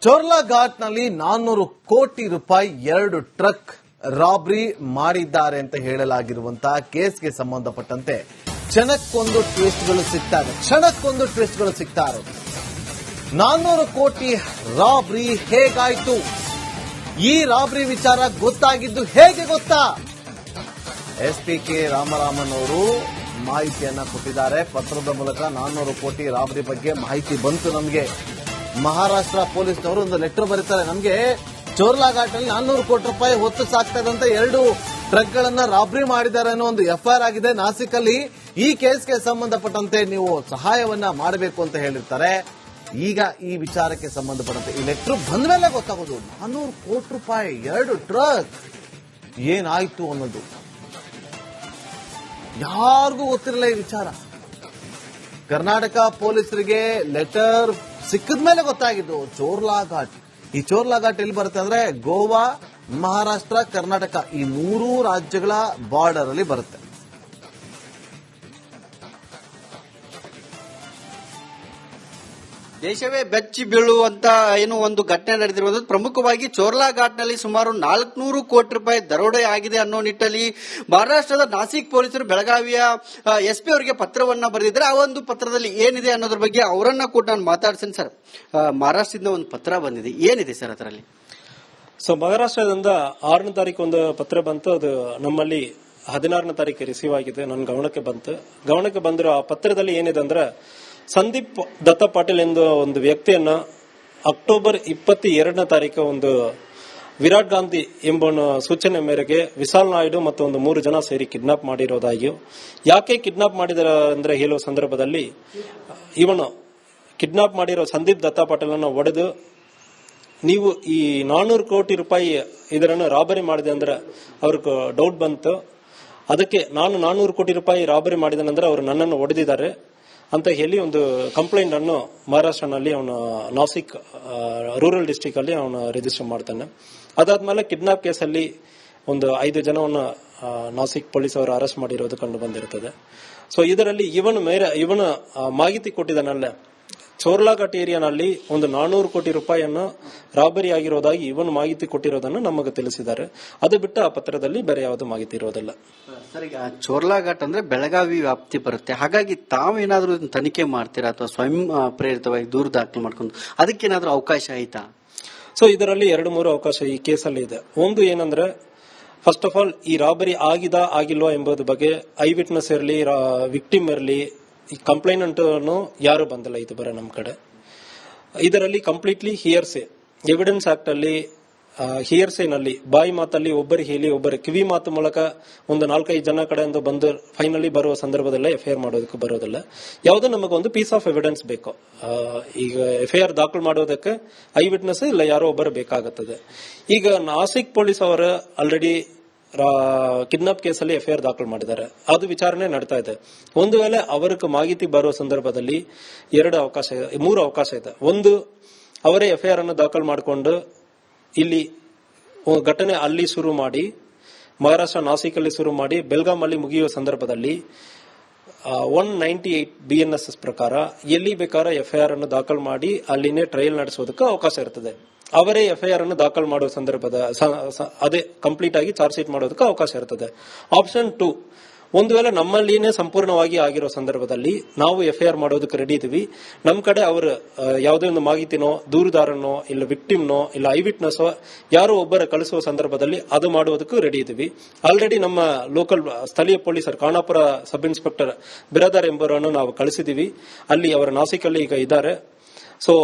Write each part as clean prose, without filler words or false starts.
ಚೋರ್ಲಾ ಘಾಟ್ನಲ್ಲಿ 400 ಕೋಟಿ ರೂಪಾಯಿ 2 truck robbery ಮಾಡಿದ್ದಾರೆ ಅಂತ ಹೇಳಲಾಗಿರುವಂತಹ ಕೇಸ್ಗೆ ಸಂಬಂಧಪಟ್ಟಂತೆ ಕ್ಷಣಕ್ಕೊಂದು ಟ್ವಿಸ್ಟ್ಗಳು ಸಿಗ್ತಾ ಇರೋದು 400 ಕೋಟಿ ರಾಬರಿ ಹೇಗಾಯ್ತು? ಈ ರಾಬರಿ ವಿಚಾರ ಗೊತ್ತಾಗಿದ್ದು ಹೇಗೆ ಗೊತ್ತಾ? ಎಸ್ಪಿ ಕೆ ರಾಮರಾಮನ್ ಅವರು ಮಾಹಿತಿಯನ್ನ ಕೊಟ್ಟಿದ್ದಾರೆ. ಪತ್ರದ ಮೂಲಕ 400 ಕೋಟಿ ರಾಬರಿ ಬಗ್ಗೆ ಮಾಹಿತಿ ಬಂತು ನಮಗೆ. ಮಹಾರಾಷ್ಟ್ರ ಪೊಲೀಸ್ನವರು ಒಂದು ಲೆಟರ್ ಬರೀತಾರೆ, ನಮಗೆ ಚೋರ್ಲಾ ಘಾಟಲ್ಲಿ 400 ಕೋಟಿ ರೂಪಾಯಿ ಹೊತ್ತು ಸಾಕ್ತಾ ಇದ್ದಂತ 2 ಟ್ರಕ್ಗಳನ್ನ ರಾಬರಿ ಮಾಡಿದ್ದಾರೆ ಅನ್ನೋ ಒಂದು ಎಫ್ಐಆರ್ ಆಗಿದೆ ನಾಸಿಕಲ್ಲಿ. ಈ ಕೇಸ್ಗೆ ಸಂಬಂಧಪಟ್ಟಂತೆ ನೀವು ಸಹಾಯವನ್ನ ಮಾಡಬೇಕು ಅಂತ ಹೇಳಿರ್ತಾರೆ. ಈಗ ಈ ವಿಚಾರಕ್ಕೆ ಸಂಬಂಧಪಟ್ಟಂತೆ ಈ ಲೆಟರ್ ಬಂದ ಮೇಲೆ ಗೊತ್ತಾಗೋದು 400 ಕೋಟಿ ರೂಪಾಯಿ 2 ಟ್ರಕ್ ಏನಾಯ್ತು ಅನ್ನೋದು ಯಾರಿಗೂ ಗೊತ್ತಿರಲಿಲ್ಲ ಈ ವಿಚಾರ. ಕರ್ನಾಟಕ ಪೊಲೀಸರಿಗೆ ಲೆಟರ್ ಸಿಕ್ಕಿದ ಮೇಲೆ ಗೊತ್ತಾಗಿದ್ದು ಚೋರ್ಲಾ ಘಾಟ್. ಈ ಚೋರ್ಲಾ ಘಾಟ್ ಎಲ್ಲಿ ಬರುತ್ತೆ ಅಂದ್ರೆ ಗೋವಾ, ಮಹಾರಾಷ್ಟ್ರ, ಕರ್ನಾಟಕ ಈ 3 ರಾಜ್ಯಗಳ ಬಾರ್ಡರ್ ಅಲ್ಲಿ ಬರುತ್ತೆ. ದೇಶವೇ ಬೆಚ್ಚಿ ಬೀಳುವಂತ ಏನು ಒಂದು ಘಟನೆ ನಡೆದಿರುವುದು. ಪ್ರಮುಖವಾಗಿ ಚೋರ್ಲಾ ಘಾಟ್ನಲ್ಲಿ ಸುಮಾರು 400 ಕೋಟಿ ರೂಪಾಯಿ ದರೋಡೆ ಆಗಿದೆ ಅನ್ನೋ ನಿಟ್ಟಲ್ಲಿ ಮಹಾರಾಷ್ಟ್ರದ ನಾಸಿಕ್ ಪೊಲೀಸರು ಬೆಳಗಾವಿಯ ಎಸ್ಪಿ ಅವರಿಗೆ ಪತ್ರವನ್ನ ಬರೆದಿದ್ದಾರೆ. ಆ ಒಂದು ಪತ್ರದಲ್ಲಿ ಏನಿದೆ ಅನ್ನೋದ್ರ ಬಗ್ಗೆ ಅವರನ್ನ ಕೂಡ ನಾನು ಮಾತಾಡ್ತೀನಿ. ಸರ್, ಮಹಾರಾಷ್ಟ್ರದಿಂದ ಒಂದು ಪತ್ರ ಬಂದಿದೆ, ಏನಿದೆ ಸರ್ ಅದರಲ್ಲಿ? ಮಹಾರಾಷ್ಟ್ರದಿಂದ 6ನೇ ತಾರೀಕು ಒಂದು ಪತ್ರ ಬಂತು. ಅದು ನಮ್ಮಲ್ಲಿ 16ನೇ ತಾರೀಕು ರಿಸೀವ್ ಆಗಿದೆ. ನನ್ನ ಗಮನಕ್ಕೆ ಬಂದಿರೋ ಆ ಪತ್ರದಲ್ಲಿ ಏನಿದೆ ಅಂದ್ರೆ, ಸಂದೀಪ್ ದತ್ತ ಪಾಟೀಲ್ ಎಂಬ ಒಂದು ವ್ಯಕ್ತಿಯನ್ನ ಅಕ್ಟೋಬರ್ 22ನೇ ತಾರೀಕು ಒಂದು ವಿರಾಟ್ ಗಾಂಧಿ ಎಂಬ ಸೂಚನೆ ಮೇರೆಗೆ ವಿಶಾಲ್ ನಾಯ್ಡು ಮತ್ತು ಒಂದು 3 ಜನ ಸೇರಿ ಕಿಡ್ನಾಪ್ ಮಾಡಿರೋದಾಗಿಯೂ, ಯಾಕೆ ಕಿಡ್ನಾಪ್ ಮಾಡಿದಾರೆ ಅಂದ್ರೆ ಹೇಳುವ ಸಂದರ್ಭದಲ್ಲಿ ಇವನು ಕಿಡ್ನಾಪ್ ಮಾಡಿರೋ ಸಂದೀಪ್ ದತ್ತ ಪಾಟೀಲ್ ಅನ್ನ ಹೊಡೆದು, ನೀವು ಈ 400 ಕೋಟಿ ರೂಪಾಯಿ ಇದರನ್ನು ರಾಬರಿ ಮಾಡಿದೆ ಅಂದ್ರೆ ಅವ್ರಿಗೆ ಡೌಟ್ ಬಂತು. ಅದಕ್ಕೆ ನಾನು 400 ಕೋಟಿ ರೂಪಾಯಿ ರಾಬರಿ ಮಾಡಿದ ನಂತರ ಅವರು ನನ್ನನ್ನು ಹೊಡೆದಿದ್ದಾರೆ ಅಂತ ಹೇಳಿ ಒಂದು ಕಂಪ್ಲೇಂಟ್ ಅನ್ನು ಮಹಾರಾಷ್ಟ್ರನಲ್ಲಿ ಅವನು ನಾಸಿಕ್ ರೂರಲ್ ಡಿಸ್ಟ್ರಿಕ್ಟ್ ಅಲ್ಲಿ ಅವನು ರಿಜಿಸ್ಟರ್ ಮಾಡ್ತಾನೆ. ಅದಾದ್ಮೇಲೆ ಕಿಡ್ನಾಪ್ ಕೇಸಲ್ಲಿ ಒಂದು 5 ಜನವನ್ನ ನಾಸಿಕ್ ಪೊಲೀಸ್ ಅವರು ಅರೆಸ್ಟ್ ಮಾಡಿರೋದು ಕಂಡು ಬಂದಿರುತ್ತದೆ. ಸೊ ಇದರಲ್ಲಿ ಇವನ ಮಾಹಿತಿ ಕೊಟ್ಟಿದ್ದಾನಲ್ಲ, ಚೋರ್ಲಾ ಘಾಟ್ ಏರಿಯಾನಲ್ಲಿ ಒಂದು 400 ಕೋಟಿ ರೂಪಾಯಿಯನ್ನು ರಾಬರಿ ಆಗಿರೋದಾಗಿ ಇವನು ಮಾಹಿತಿ ಕೊಟ್ಟಿರೋದನ್ನು ನಮಗೆ ತಿಳಿಸಿದ್ದಾರೆ. ಅದು ಬಿಟ್ಟು ಆ ಪತ್ರದಲ್ಲಿ ಬೇರೆ ಯಾವುದು ಮಾಹಿತಿ ಇರೋದಿಲ್ಲ. ಸರ್, ಈಗ ಚೋರ್ಲಾ ಘಾಟ್ ಅಂದ್ರೆ ಬೆಳಗಾವಿ ವ್ಯಾಪ್ತಿ ಬರುತ್ತೆ. ಹಾಗಾಗಿ ತಾವೇನಾದ್ರೂ ತನಿಖೆ ಮಾಡ್ತೀರಾ ಅಥವಾ ಸ್ವಯಂ ಪ್ರೇರಿತವಾಗಿ ದೂರು ದಾಖಲು ಮಾಡ್ಕೊಂಡು ಅದಕ್ಕೇನಾದ್ರೂ ಅವಕಾಶ ಆಯ್ತಾ? ಸೊ ಇದರಲ್ಲಿ 2-3 ಅವಕಾಶ ಈ ಕೇಸಲ್ಲಿ ಇದೆ. ಒಂದು ಏನಂದ್ರೆ, ಫಸ್ಟ್ ಆಫ್ ಆಲ್ ಈ ರಾಬರಿ ಆಗಿಲ್ವಾ ಎಂಬುದ್ರ ಬಗ್ಗೆ ಐ ವಿಟ್ನೆಸ್ ಇರಲಿ, ವಿಕ್ಟಿಮ್ ಇರಲಿ, ಈ ಕಂಪ್ಲೇಂಟ್ ಯಾರು ಬಂದಿಲ್ಲ ಇದು ಬರ ನಮ್ಮ ಕಡೆ. ಇದರಲ್ಲಿ ಕಂಪ್ಲೀಟ್ಲಿ ಹಿಯರ್ಸೆ ಎವಿಡೆನ್ಸ್ ಆಕ್ಟ್ ಅಲ್ಲಿ ಹಿಯರ್ಸೆನಲ್ಲಿ ಬಾಯಿ ಮಾತಲ್ಲಿ ಒಬ್ಬರು ಹೇಳಿ ಒಬ್ಬರ ಕಿವಿ ಮಾತು ಮೂಲಕ ಒಂದು 4-5 ಜನ ಕಡೆಯಿಂದ ಬಂದು ಫೈನಲಿ ಬರುವ ಸಂದರ್ಭದಲ್ಲೇ ಎಫ್ಐಆರ್ ಮಾಡೋದಕ್ಕೆ ಬರೋದಿಲ್ಲ. ಯಾವುದೋ ನಮಗೊಂದು ಪೀಸ್ ಆಫ್ ಎವಿಡೆನ್ಸ್ ಬೇಕು. ಈಗ ಎಫ್ಐಆರ್ ದಾಖಲು ಮಾಡೋದಕ್ಕೆ ಐ ವಿಟ್ನೆಸ್ ಇಲ್ಲ ಯಾರೋ ಒಬ್ಬರು ಬೇಕಾಗುತ್ತದೆ. ಈಗ ನಾಸಿಕ್ ಪೊಲೀಸ್ ಅವರು ಆಲ್ರೆಡಿ ಕಿಡ್ನಾಪ್ ಕೇಸಲ್ಲಿ ಎಫ್ಐಆರ್ ದಾಖಲು ಮಾಡಿದ್ದಾರೆ. ಅದು ವಿಚಾರಣೆ ನಡೀತಾ ಇದೆ. ಒಂದು ವೇಳೆ ಅವರಿಗೆ ಮಾಹಿತಿ ಬರುವ ಸಂದರ್ಭದಲ್ಲಿ 3 ಅವಕಾಶ ಇದೆ. ಒಂದು, ಅವರೇ ಎಫ್ಐಆರ್ ಅನ್ನು ದಾಖಲು ಮಾಡಿಕೊಂಡು ಇಲ್ಲಿ ಘಟನೆ ಅಲ್ಲಿ ಶುರು ಮಾಡಿ, ಮಹಾರಾಷ್ಟ್ರ ನಾಸಿಕ್ ಅಲ್ಲಿ ಶುರು ಮಾಡಿ ಬೆಲ್ಗಾಂ ಅಲ್ಲಿ ಮುಗಿಯುವ ಸಂದರ್ಭದಲ್ಲಿ 198 BNSS ಪ್ರಕಾರ ಎಲ್ಲಿ ಬೇಕಾದ್ರೆ ಎಫ್ಐಆರ್ ಅನ್ನು ದಾಖಲು ಮಾಡಿ ಅಲ್ಲಿನೇ ಟ್ರಯಲ್ ನಡೆಸೋದಕ್ಕೆ ಅವಕಾಶ ಇರ್ತದೆ. ಅವರೇ ಎಫ್ಐಆರ್ ಅನ್ನು ದಾಖಲು ಮಾಡುವ ಸಂದರ್ಭದ ಅದೇ ಕಂಪ್ಲೀಟ್ ಆಗಿ ಚಾರ್ಜ್ ಶೀಟ್ ಮಾಡೋದಕ್ಕೆ ಅವಕಾಶ ಇರ್ತದೆ. ಆಪ್ಷನ್ 2, ಒಂದು ವೇಳೆ ನಮ್ಮಲ್ಲಿನೇ ಸಂಪೂರ್ಣವಾಗಿ ಆಗಿರೋ ಸಂದರ್ಭದಲ್ಲಿ ನಾವು ಎಫ್ಐಆರ್ ಮಾಡೋದಕ್ಕೆ ರೆಡಿ ಇದೀವಿ. ನಮ್ಮ ಕಡೆ ಅವರು ಯಾವುದೇ ಒಂದು ಮಾಹಿತಿನೋ, ದೂರುದಾರನೋ, ಇಲ್ಲ ವಿಕ್ಟಿಮ್ನೋ, ಇಲ್ಲ ಐ ವಿಟ್ನೆಸ್ ಯಾರೋ ಒಬ್ಬರ ಕಳಿಸುವ ಸಂದರ್ಭದಲ್ಲಿ ಅದು ಮಾಡುವುದಕ್ಕೂ ರೆಡಿ ಇದೀವಿ. ಆಲ್ರೆಡಿ ನಮ್ಮ ಲೋಕಲ್ ಸ್ಥಳೀಯ ಪೊಲೀಸರು ಖಾನಾಪುರ ಸಬ್ ಇನ್ಸ್ಪೆಕ್ಟರ್ ಬಿರಾದಾರ್ ಎಂಬುವರನ್ನು ನಾವು ಕಳಿಸಿದೀವಿ. ಅಲ್ಲಿ ಅವರ ನಾಸಿಕಲ್ಲಿ ಈಗ ಇದ್ದಾರೆ. ಸೊ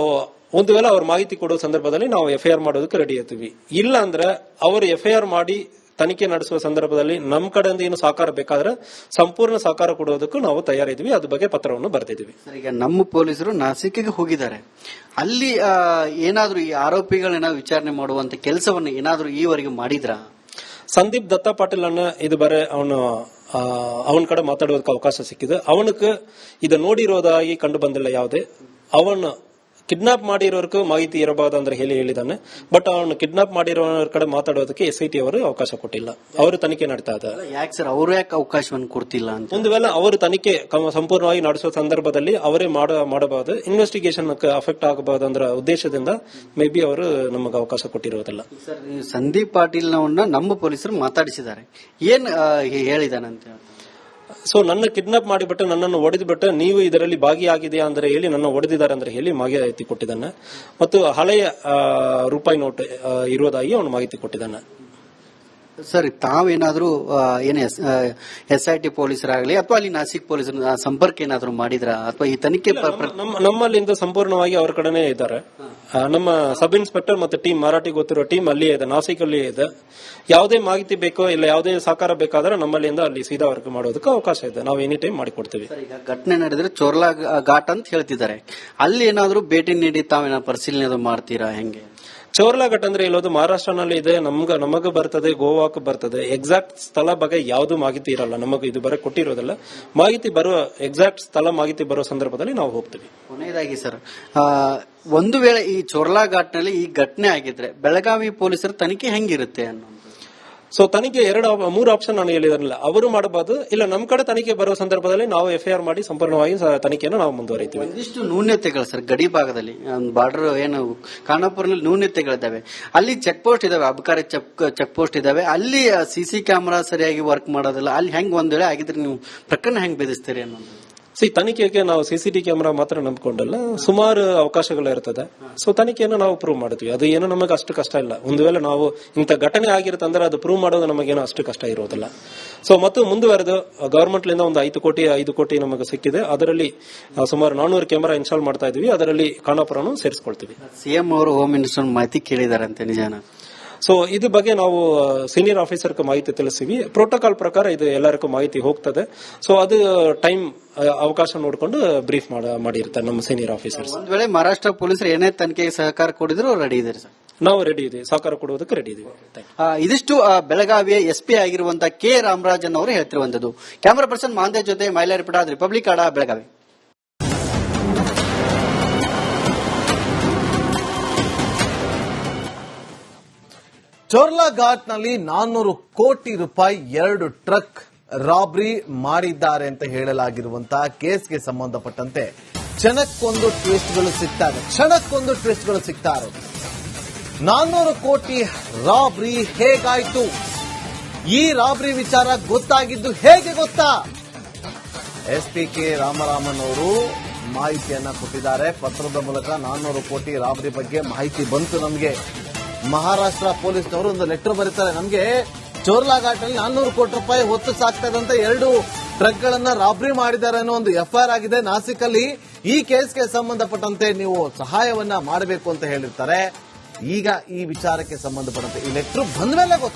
ಒಂದು ವೇಳೆ ಅವ್ರ ಮಾಹಿತಿ ಕೊಡುವ ಸಂದರ್ಭದಲ್ಲಿ ನಾವು ಎಫ್ಐಆರ್ ಮಾಡೋದಕ್ಕೆ ರೆಡಿ ಇರ್ತೀವಿ. ಇಲ್ಲ ಅಂದ್ರೆ ಅವರು ಎಫ್ಐಆರ್ ಮಾಡಿ ತನಿಖೆ ನಡೆಸುವ ಸಂದರ್ಭದಲ್ಲಿ ನಮ್ಮ ಕಡೆಯಿಂದ ಏನು ಸಹಕಾರ ಬೇಕಾದ್ರೆ ಸಂಪೂರ್ಣ ಸಹಕಾರ ಕೊಡುವುದಕ್ಕೂ ನಾವು ತಯಾರಿದ್ವಿ. ಅದ್ರ ಬಗ್ಗೆ ಪತ್ರವನ್ನು ಬರೆದಿದ್ವಿ. ಈಗ ನಮ್ಮ ಪೊಲೀಸರು ನಾಸಿಕ್ಗೆ ಹೋಗಿದ್ದಾರೆ. ಅಲ್ಲಿ ಏನಾದ್ರೂ ಈ ಆರೋಪಿಗಳೇನಾದ್ರು ವಿಚಾರಣೆ ಮಾಡುವಂತ ಕೆಲಸವನ್ನು ಏನಾದ್ರೂ ಈವರೆಗೆ ಮಾಡಿದ್ರ? ಸಂದೀಪ್ ದತ್ತ ಪಾಟೀಲ್ ಅನ್ನ ಇದು ಬರೇ ಅವನ ಕಡೆ ಮಾತಾಡೋದಕ್ಕೆ ಅವಕಾಶ ಸಿಕ್ಕಿದೆ. ಅವನಕ್ಕೆ ಇದು ನೋಡಿರೋದಾಗಿ ಕಂಡು ಬಂದಿಲ್ಲ ಯಾವುದೇ. ಅವನು ಕಿಡ್ನಾಪ್ ಮಾಡಿರೋರ್ಗೂ ಮಾಹಿತಿ ಇರಬಹುದು ಅಂದ್ರೆ ಹೇಳಿದ್ದಾನೆ. ಬಟ್ ಅವನು ಕಿಡ್ನಾಪ್ ಮಾಡಿರೋರ ಕಡೆ ಮಾತಾಡೋದಕ್ಕೆ SIT ಅವರು ಅವಕಾಶ ಕೊಟ್ಟಿಲ್ಲ. ಅವರು ತನಿಖೆ ನಡೆಸ್ತಾ ಇದ್ದಾರೆ. ಯಾಕೆ ಸರ್ ಅವರು ಯಾಕೆ ಅವಕಾಶವನ್ನು ಕೊಡ್ತಿಲ್ಲ ಅಂತ? ಒಂದು ವೇಳೆ ಅವರು ತನಿಖೆ ಸಂಪೂರ್ಣವಾಗಿ ನಡೆಸುವ ಸಂದರ್ಭದಲ್ಲಿ ಅವರೇ ಮಾಡಬಹುದು, ಇನ್ವೆಸ್ಟಿಗೇಷನ್ ಅಫೆಕ್ಟ್ ಆಗಬಹುದು ಅಂದ್ರೆ ಉದ್ದೇಶದಿಂದ ಮೇ ಬಿ ಅವರು ನಮಗೆ ಅವಕಾಶ ಕೊಟ್ಟಿರೋದಿಲ್ಲ. ಸರ್, ಸಂದೀಪ್ ಪಾಟೀಲ್ ನಮ್ಮ ಪೊಲೀಸರು ಮಾತಾಡಿಸಿದ್ದಾರೆ, ಏನ್ ಹೇಳಿದಾನಂತೆ? ಸೊ ನನ್ನ ಕಿಡ್ನಾಪ್ ಮಾಡಿಬಿಟ್ಟು ನನ್ನನ್ನು ಹೊಡೆದ್ಬಿಟ್ಟು ನೀವು ಇದರಲ್ಲಿ ಭಾಗಿಯಾಗಿದೆಯಾ ಅಂದ್ರೆ ಹೇಳಿ ನನ್ನ ಹೊಡೆದಿದ್ದಾರೆ ಅಂದ್ರೆ ಹೇಳಿ ಮಾಹಿತಿ ಕೊಟ್ಟಿದ್ದಾನೆ. ಮತ್ತು ಹಳೆಯ ರೂಪಾಯಿ ನೋಟ್ ಇರೋದಾಗಿ ಅವನು ಮಾಹಿತಿ ಕೊಟ್ಟಿದ್ದಾನೆ. ಸರ್, ತಾವೇನಾದ್ರೂ SIT ಪೊಲೀಸರಾಗಲಿ ಅಥವಾ ಅಲ್ಲಿ ನಾಸಿಕ್ ಪೊಲೀಸರ ಸಂಪರ್ಕ ಏನಾದ್ರು ಮಾಡಿದ್ರ ಅಥವಾ ಈ ತನಿಖೆ ನಮ್ಮಲ್ಲಿಂದ ಸಂಪೂರ್ಣವಾಗಿ ಅವ್ರ ಕಡೆನೇ ಇದ್ದಾರೆ. ನಮ್ಮ ಸಬ್ ಇನ್ಸ್ಪೆಕ್ಟರ್ ಮತ್ತು ಟೀಮ್ ಮರಾಠಿ ಗೊತ್ತಿರೋ ಟೀಮ್ ಅಲ್ಲಿಯೇ ಇದೆ, ನಾಸಿಕ್ ಅಲ್ಲಿಯೇ ಇದೆ. ಯಾವುದೇ ಮಾಹಿತಿ ಬೇಕೋ ಇಲ್ಲ ಯಾವುದೇ ಸಹಕಾರ ಬೇಕಾದ್ರೆ ನಮ್ಮಲ್ಲಿಂದ ಅಲ್ಲಿ ಸೀದಾ ವರ್ಕ್ ಮಾಡೋದಕ್ಕೆ ಅವಕಾಶ ಇದೆ. ನಾವು ಎನಿ ಟೈಮ್ ಮಾಡಿಕೊಡ್ತೀವಿ. ಈಗ ಘಟನೆ ನಡೆದ್ರೆ ಚೋರ್ಲಾ ಘಾಟ್ ಅಂತ ಹೇಳ್ತಿದ್ದಾರೆ, ಅಲ್ಲಿ ಏನಾದ್ರು ಭೇಟಿ ನೀಡಿ ತಾವೇನಾದ್ರು ಪರಿಶೀಲನೆ ಮಾಡ್ತೀರಾ ಹೆಂಗೆ? ಚೋರ್ಲಾ ಘಟ್ ಅಂದ್ರೆ ಇಲ್ಲೋದು ಮಹಾರಾಷ್ಟ್ರನಲ್ಲಿ ಇದೆ, ನಮಗ ಬರ್ತದೆ, ಗೋವಾಕ್ ಬರ್ತದೆ. ಎಕ್ಸಾಕ್ಟ್ ಸ್ಥಳ ಬಗ್ಗೆ ಯಾವ್ದು ಮಾಹಿತಿ ಇರಲ್ಲ, ನಮಗೆ ಇದು ಬರ ಕೊಟ್ಟಿರೋದಿಲ್ಲ. ಮಾಹಿತಿ ಬರುವ ಎಕ್ಸಾಕ್ಟ್ ಸ್ಥಳ ಮಾಹಿತಿ ಬರುವ ಸಂದರ್ಭದಲ್ಲಿ ನಾವು ಹೋಗ್ತೀವಿ. ಕೊನೆಯದಾಗಿ ಸರ್, ಒಂದು ವೇಳೆ ಈ ಚೋರ್ಲಾ ಘಾಟ್ನಲ್ಲಿ ಈ ಘಟನೆ ಆಗಿದ್ರೆ ಬೆಳಗಾವಿ ಪೊಲೀಸರ ತನಿಖೆ ಹೆಂಗಿರುತ್ತೆ ಅನ್ನೋ? ಸೊ ತನಿಖೆ 3 ಆಪ್ಷನ್ ನಾನು ಹೇಳಿದಾರಲ್ಲ, ಅವರು ಮಾಡಬಹುದು, ಇಲ್ಲ ನಮ್ಮ ಕಡೆ ತನಿಖೆ ಬರುವ ಸಂದರ್ಭದಲ್ಲಿ ನಾವು FIR ಮಾಡಿ ಸಂಪೂರ್ಣವಾಗಿ ತನಿಖೆಯನ್ನು ನಾವು ಮುಂದುವರಿತೀವಿ. ಒಂದಿಷ್ಟು ನ್ಯೂನ್ಯತೆಗಳು ಸರ್, ಗಡಿ ಭಾಗದಲ್ಲಿ ಬಾರ್ಡರ್ ಏನು ಖಾನಾಪುರದಲ್ಲಿ ನ್ಯೂನ್ಯತೆಗಳಿದ್ದಾವೆ, ಅಲ್ಲಿ ಚೆಕ್ ಪೋಸ್ಟ್ ಇದಾವೆ, ಅಬಕಾರಿ ಚೆಕ್ ಪೋಸ್ಟ್ ಇದಾವೆ, ಅಲ್ಲಿ CC ಕ್ಯಾಮೆರಾ ಸರಿಯಾಗಿ ವರ್ಕ್ ಮಾಡೋದಿಲ್ಲ. ಅಲ್ಲಿ ಹೆಂಗ್ ಒಂದ್ ವೇಳೆ ಆಗಿದ್ರೆ ನೀವು ಪ್ರಕರಣ ಹೆಂಗ್ ಬೆದರಿಸ್ತೀರಿ ಅನ್ನೋದು? ತನಿಖೆಗೆ ನಾವು CCTV ಕ್ಯಾಮೆರಾ ಮಾತ್ರ ನಂಬಿಕೊಂಡಲ್ಲ, ಸುಮಾರು ಅವಕಾಶಗಳು ಇರ್ತದೆ. ಸೊ ತನಿಖೆಯನ್ನು ನಾವು ಪ್ರೂವ್ ಮಾಡ್ತೀವಿ. ಅದು ಏನು ನಮಗೆ ಅಷ್ಟು ಕಷ್ಟ ಇಲ್ಲ. ಒಂದು ವೇಳೆ ನಾವು ಇಂಥ ಘಟನೆ ಆಗಿರುತ್ತೆ ಅಂದ್ರೆ ಅದು ಪ್ರೂವ್ ಮಾಡೋದು ನಮಗೇನು ಅಷ್ಟು ಕಷ್ಟ ಇರೋದಿಲ್ಲ. ಸೊ ಮತ್ತು ಮುಂದುವರೆದು ಗವರ್ಮೆಂಟ್ ಲಿಂದ ಒಂದು 5 ಕೋಟಿ ನಮಗೆ ಸಿಕ್ಕಿದೆ. ಅದರಲ್ಲಿ ಸುಮಾರು 400 ಕ್ಯಾಮೆರಾ ಇನ್ಸ್ಟಾಲ್ ಮಾಡ್ತಾ ಇದೀವಿ. ಅದರಲ್ಲಿ ಖಾನಾಪುರನು ಸೇರಿಸ್ಕೊಳ್ತೀವಿ. CM ಅವರು ಹೋಮ್ ಮಿನಿಸ್ಟರ್ ಮಾಹಿತಿ ಕೇಳಿದಾರಂತೆ, ನಿಜಾನ? ಸೊ ಇದ್ರ ಬಗ್ಗೆ ನಾವು ಸೀನಿಯರ್ ಆಫೀಸರ್ಗೆ ಮಾಹಿತಿ ತಿಳಿಸ್ತೀವಿ. ಪ್ರೋಟೋಕಾಲ್ ಪ್ರಕಾರ ಇದು ಎಲ್ಲರಿಗೂ ಮಾಹಿತಿ ಹೋಗ್ತದೆ. ಸೊ ಅದು ಟೈಮ್ ಅವಕಾಶ ನೋಡಿಕೊಂಡು ಬ್ರೀಫ್ ಮಾಡಿರ್ತಾರೆ ನಮ್ಮ ಸೀನಿಯರ್ ಆಫೀಸರ್ಸ್. ಒಂದ್ ವೇಳೆ ಮಹಾರಾಷ್ಟ್ರ ಪೊಲೀಸರು ಏನೇ ತನಿಖೆಗೆ ಸಹಕಾರ ಕೊಡಿದ್ರು ರೆಡಿ ಇದ್ದಾರೆ ಸರ್? ನಾವು ರೆಡಿ ಇದೀವಿ, ಸಹಕಾರ ಕೊಡುವುದಕ್ಕೆ ರೆಡಿ ಇದೀವಿ. ಇದಿಷ್ಟು ಬೆಳಗಾವಿಯ SP ಆಗಿರುವಂತಹ K ರಾಮರಾಜನ್ ಅವರು ಹೇಳ್ತಿರುವಂತದ್ದು. ಕ್ಯಾಮರಾ ಪರ್ಸನ್ ಮಾಂದೇಶ್ ಜೊತೆ ಮೈಲಾರಿಪಡ, ರಿಪಬ್ಲಿಕ್ ಕನ್ನಡ, ಬೆಳಗಾವಿ. ಚೋರ್ಲಾ ಘಾಟ್ನಲ್ಲಿ 400 ಕೋಟಿ ರೂಪಾಯಿ 2 ಟ್ರಕ್ ರಾಬ್ರಿ ಮಾಡಿದ್ದಾರೆ ಅಂತ ಹೇಳಲಾಗಿರುವಂತಹ ಕೇಸ್ಗೆ ಸಂಬಂಧಪಟ್ಟಂತೆ ಕ್ಷಣಕ್ಕೊಂದು ಟ್ವಿಸ್ಟ್ಗಳು ಸಿಗ್ತಾ ಇರೋದು. 400 ಕೋಟಿ ರಾಬ್ರಿ ಹೇಗಾಯ್ತು? ಈ ರಾಬ್ರಿ ವಿಚಾರ ಗೊತ್ತಾಗಿದ್ದು ಹೇಗೆ ಗೊತ್ತಾ? SP K ರಾಮರಾಮನ್ ಅವರು ಮಾಹಿತಿಯನ್ನ ಕೊಟ್ಟಿದ್ದಾರೆ. ಪತ್ರದ ಮೂಲಕ 400 ಕೋಟಿ ರಾಬ್ರಿ ಬಗ್ಗೆ ಮಾಹಿತಿ ಬಂತು ನಮಗೆ. ಮಹಾರಾಷ್ಟ್ರ ಪೊಲೀಸ್ನವರು ಒಂದು ಲೆಟರ್ ಬರೀತಾರೆ, ನಮಗೆ ಚೋರ್ಲಾ ಘಾಟಲ್ಲಿ 400 ಕೋಟಿ ರೂಪಾಯಿ ಹೊತ್ತು ಸಾಕ್ತದಂತ 2 ಟ್ರಕ್ಗಳನ್ನ ರಾಬ್ರಿ ಮಾಡಿದ್ದಾರೆ ಅನ್ನೋ ಒಂದು FIR ಆಗಿದೆ ನಾಸಿಕ್ ಅಲ್ಲಿ. ಈ ಕೇಸ್ಗೆ ಸಂಬಂಧಪಟ್ಟಂತೆ ನೀವು ಸಹಾಯವನ್ನ ಮಾಡಬೇಕು ಅಂತ ಹೇಳಿರ್ತಾರೆ. ಈಗ ಈ ವಿಚಾರಕ್ಕೆ ಸಂಬಂಧಪಟ್ಟಂತೆ ಈ ಲೆಟರ್ ಬಂದ ಮೇಲೆ ಗೊತ್ತಾಗುತ್ತೆ.